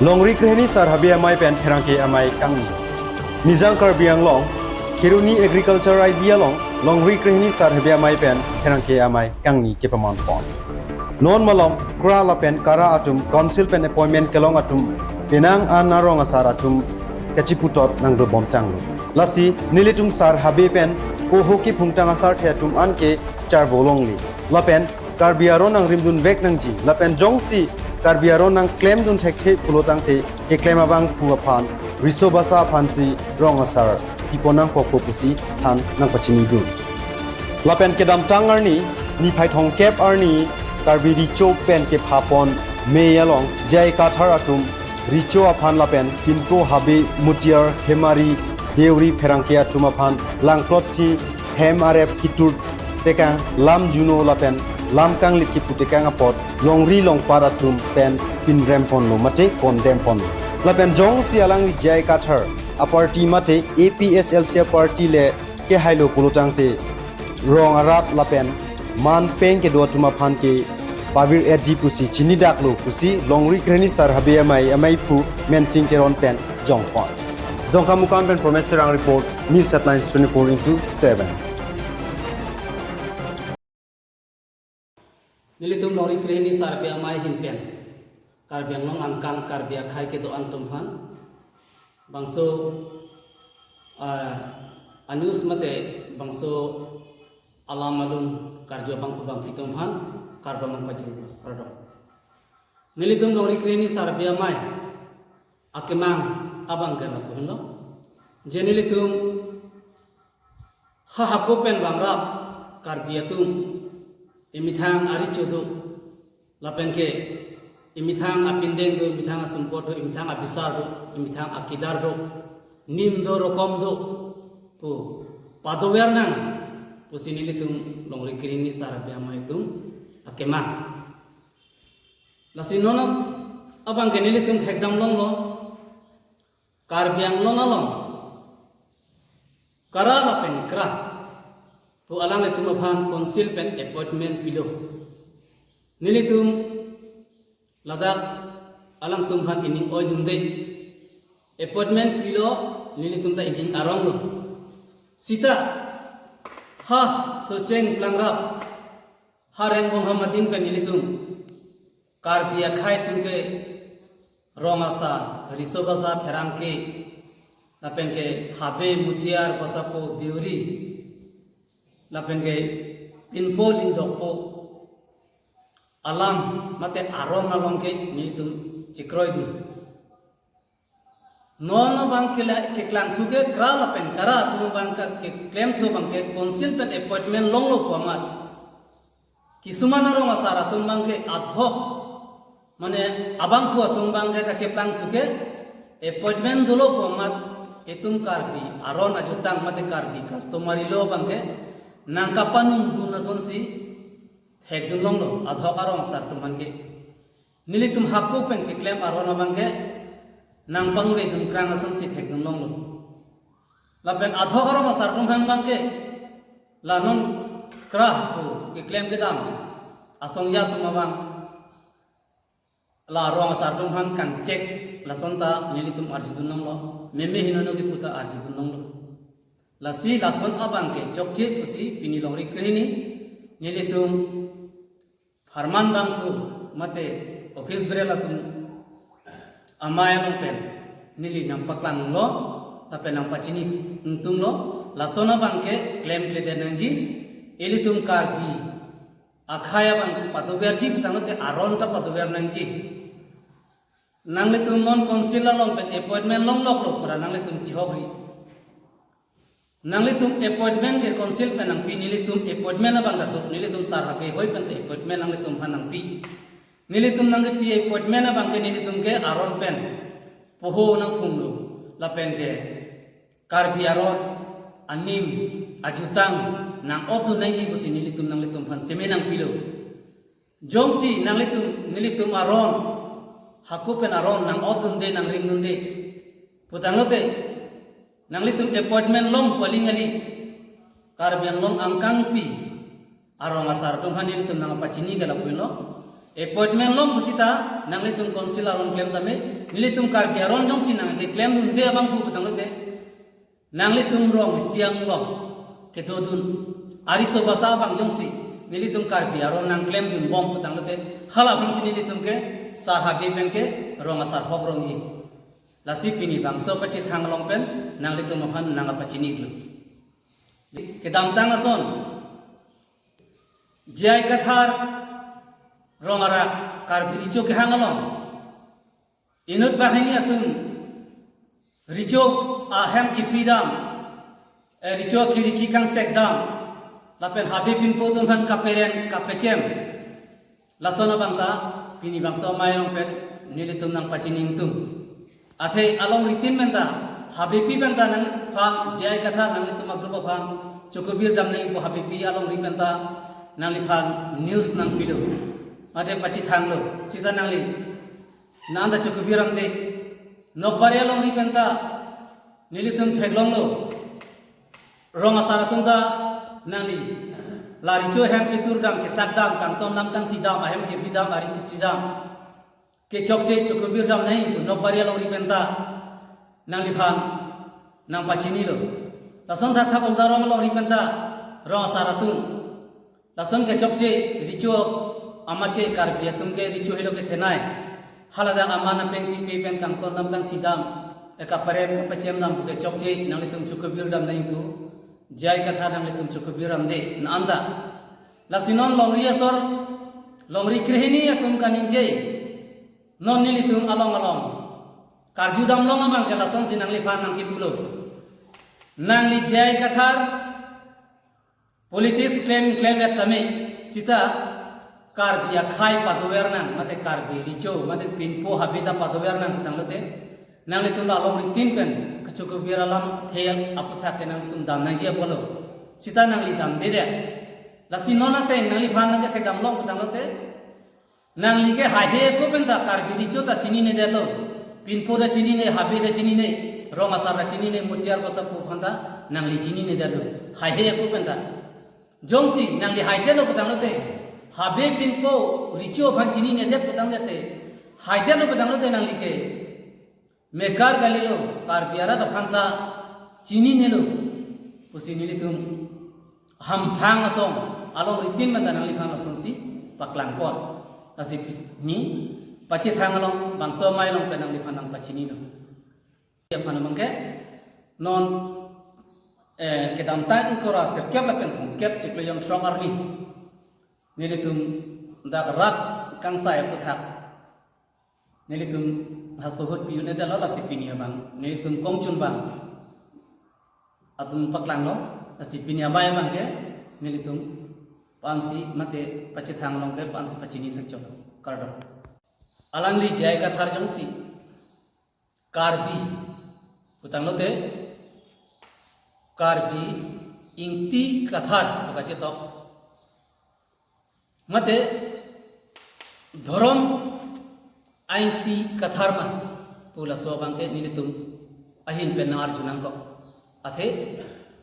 Longri krehni sar habia mai pen therangke amai kangni. Mijang karbiang long, Kiruni agriculture ai bialong, Longri krehni sar habia mai pen therangke amai kangni kepaman pon. Non malom kra la pen kara atum council pen appointment kelong atum penang anarong asar atum kachiputot nangdo bomtang. Lasi nilitum sar habe pen ko hoki phungtang asar theatum anke char volongli. La pen karbiaro nang rimdun vek nangji. La pen jongsi karbiaro nang claim dun thekhe pulotang te ke claim abang phuwa phan risobasa phansi rong asar iponang kokko pusi than nang pachini gu. La pen kedam tangarni ni phai thong kep arni karbi richo pen ke phapon meyalong jai kathar atum richo aphan lapen pinko habe mutiar hemari deuri pherangke atum aphan langklotsi hem arep kitur tekang lam juno lapen lam kang likki putekang apot longri long paratum pen pin rempon lo mate kondem pon lapen jong si alang jai kathar aparti mate APHLC party le ke hailo pulutang te rong arat lapen man peng ke do tuma phan ke pavir edji pusi chini daklo pusi longri kreni sar habe amai pu men sing teron pen jong pon dongka mukan pen promise rang report news headlines 24/7 Nilitum lori kreni sar be amai hin pen karbiang long angkang karbia khai ke do antum phan bangso anus mate bangso alamalun karjo bang kubang hitum phan karba mang pajin pardon nilitum lori kreni sar be amai akemang abang ke lapu hilo jenilitum ha hakopen bangrap karbiatum imithang ari chodo lapenke imithang apindeng do imithang sumpot do imithang abisar do imithang akidar do nim do rokom do pu padower nang pusinili tum longri kirini sarabe amai tum akema lasinono abang kenili tum thekdam long lo karbiang long along kara lapen kra pu alang le tum aphan council pen appointment pilo nili tum ladak alang tum phan ining oi dum de appointment pilo nili tum ta ining arong lo sita ha socheng plangrap hareng muhammadin pen nili tum karbia khai tum ke romasa risobasa pherangke lapenke habe mutiar basapo deuri lapenke pinpo lindokpo alam mate arom nalongke nitum chikroidu nono bangke ke klang thuke kra lapen kara tu bangka ke claim thu bangke council pen appointment longlo pamat kisumana rong asara tum bangke adhok mane abang khu tum bangke ka cheplang thuke appointment dulo pamat etum karbi aron ajutang mate karbi customary lo bangke nangkapanung dunason si hekdum longlo adhok arong sar tum bangke nilitum hakku pen ke claim aron bangke nang pangwe dum krang ason si hekdum longlo lapen adhok arong sar tum bangke lanon krah ku ke claim ke dam asong ya tum bang la rong sar tum han kan check la sonta nilitum adhidun longlo meme hinono ki puta adhidun longlo lasi lason abangke chokche pusi pini longri kreni nilitum farman bangku mate office berela tum amaya pen nili nang paklang lo tapi nang pachini untung lo lasona bangke claim kle denanji elitum karbi akhaya bang patoberji bitanote aron ta patober nangji nang litum non council lo pen appointment long lok lo para nang litum jihobri nang litum appointment ke council pen nang pi nilitum appointment abang datuk nilitum sar habe hoi pen appointment nang litum hanang pi nilitum nang pi appointment abang ke nilitum ke aron pen poho nang khunglo la pen ke karbi aron anim ajutang nang otu nang ji busi nilitum nang litum han semenang pilo jongsi nang litum nilitum aron haku pen aron nang otu de nang ring nunde putanote nang litum appointment long palingali karbian long angkang pi arong asar tum hani litum nang pachini gala puino appointment long busita nang litum council aron claim tame nilitum karbi aron jong si nang ke claim dun de abang ku petang lote nang litum rong siang rong ke dodun ariso basa abang jong si nilitum karbi aron nang claim dun bom petang lote hala bang si nilitum ke sar habi pen ke rong asar hok rong ji lasi pini bang so pacit hang long pen nang litum aphan nang apa cini glu ke dam tang ason jai kathar rong ara karbi richo ke hang long inut bahini atum richo ahem ki pidam richo kiri ki kang sekdam lapen habi pin potum han kaperen kapecem lasona bangta pini bangsa mayong pet nilitum nang pacining tum athe along ritin menta habi pi bangta nang phang jai katha nang litum agrupa phang chokobir dam nang po habi pi along ri bangta nang li phang news nang pilu ate paci thanglo sita nang li nanda chokubiram de nokbare long ri penta nilitum theglong lo rong asaratum da nali lari cho hem pitur dam ke sakdam kanton nam tang sidam ahem ke bidam ari bidam ke chokche chokubir dam nahi nokbare long ri penta nang li phan nang pachini lo lason tha khap rong long ri penta rong asaratum lason ke chokche richo amake karbiatum ke richo hilo ke thenai halada amana peng pipi pen kangton nam tang sidam eka parem pacem nam ke chokje nang litum chukubir dam nai ku jai katha nang litum chukubiram de nanda lasinon longri asor longri krehini atum kaninje non nilitum along along karju dam long abang ke lason sinang lipan nang ki pulo nang li jai kathar politics claim et kame sita karbi akhai padovernan mate karbi richo mate pinpo habita padovernan tang lote nang litum la long ritin pen kachuko biralam thel aputha ke nang litum dam nang je bolo sita nang li dam de de la sinona te nang li phan nang ke dam long tang lote nang li ke ha he ko pen ta karbi richo ta chini ne de lo pinpo da chini ne habe da chini ne rong asar da chini ne mutiar pasap ko phanda nang li chini ne de lo ha he ko pen ta jongsi nang li ha de lo tang lote habe pinpo richo phan chini ne dek petang dete haide lo petang lote nang like mekar galilo kar biara da phanta chini ne lo pusi nilitum ham phang asong along ritin man nang li phang asong si paklang pot asip ni pachi thang along bangso mai long penang li phanang pachini no ya phanamang ke non kedam tan kora serkep la pen kep chiklo yong strong arli nilitum dak rak kang sai puthak nilitum hasohot piu ne dalo lasipinia bang nilitum kongchun bang atum paklang lo lasipinia bai bang ke nilitum pansi mate pachithang long ke pansi pachini thak cholo kardo alangli jai ka thar jongsi karbi putang lo te karbi ingti kathar kache tok mate dhorom ainti katharma pula sobang ke nilitum ahin penar junang ko athe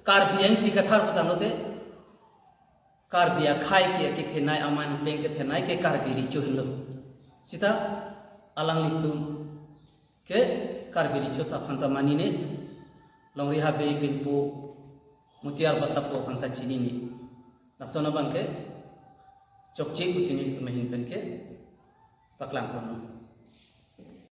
karbi ainti kathar patanote karbia khai ke thenai aman peng ke thenai ke karbi richo hinlo sita alang litum ke karbi richo ta phanta manine longri habe pinpu mutiar basapo phanta chini ni nasona bang ke chokchi kusini tumahin pen ke paklang kono